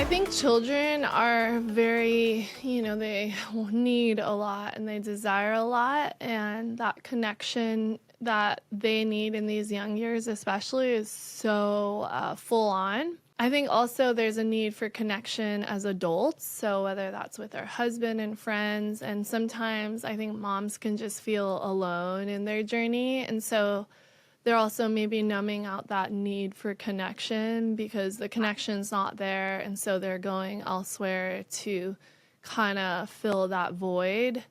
I think children are very, they need a lot and they desire a lot. And that connection that they need in these young years, especially, is so full on. I think also there's a need for connection as adults. So, whether that's with our husband and friends, and sometimes I think moms can just feel alone in their journey. And so, they're also maybe numbing out that need for connection because the connection's not there, and so they're going elsewhere to kind of fill that void.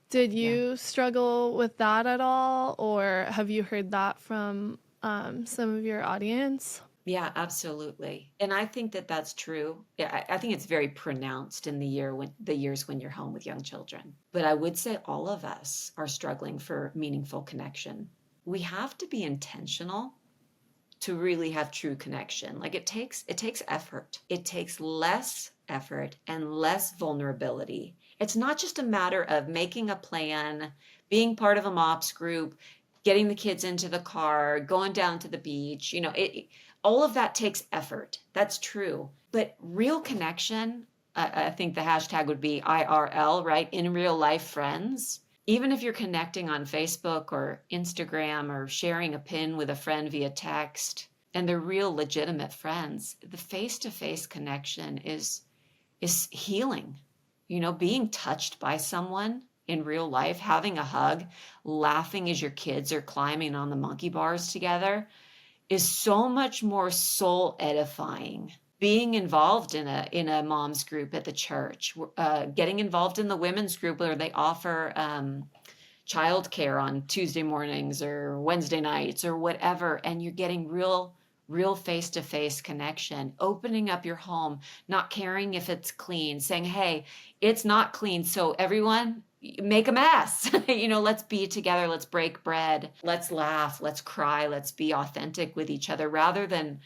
Did Yeah. you struggle with that at all, or have you heard that from some of your audience? Yeah, absolutely. And I think that that's true. Yeah, I think it's very pronounced in the years when you're home with young children. But I would say all of us are struggling for meaningful connection. We have to be intentional to really have true connection. Like it takes effort. It takes less effort and less vulnerability. It's not just a matter of making a plan, being part of a MOPS group, getting the kids into the car, going down to the beach. It all of that takes effort. That's true. But real connection, I think the hashtag would be IRL, right? In real life friends. Even if you're connecting on Facebook or Instagram or sharing a pin with a friend via text, and they're real legitimate friends, the face-to-face connection is healing. Being touched by someone in real life, having a hug, laughing as your kids are climbing on the monkey bars together is so much more soul edifying. Being involved in a mom's group at the church, getting involved in the women's group where they offer childcare on Tuesday mornings or Wednesday nights or whatever, and you're getting real face-to-face connection, opening up your home, not caring if it's clean, saying, hey, it's not clean, so everyone make a mess. Let's be together, let's break bread, let's laugh, let's cry, let's be authentic with each other, rather than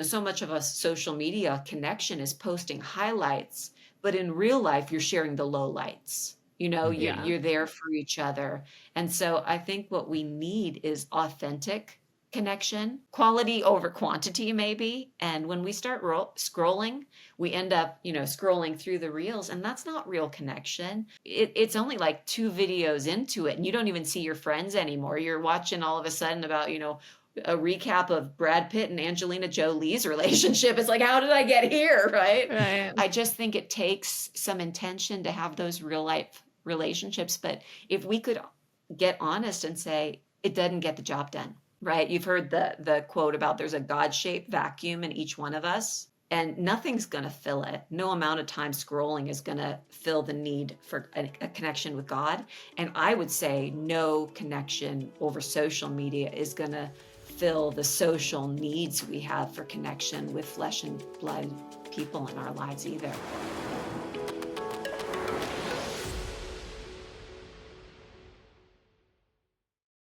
so much of a social media connection is posting highlights, but in real life you're sharing the lowlights. You're, Yeah. you're there for each other. And so I think what we need is authentic connection, quality over quantity, maybe. And when we start scrolling, we end up, scrolling through the reels, and that's not real connection. It's only like 2 videos into it, and you don't even see your friends anymore. You're watching all of a sudden about, a recap of Brad Pitt and Angelina Jolie's relationship. It's like, how did I get here? Right. Right. I just think it takes some intention to have those real life relationships. But if we could get honest and say, it doesn't get the job done. Right? You've heard the quote about there's a God-shaped vacuum in each one of us, and nothing's going to fill it. No amount of time scrolling is going to fill the need for a connection with God. And I would say no connection over social media is going to fill the social needs we have for connection with flesh and blood people in our lives either.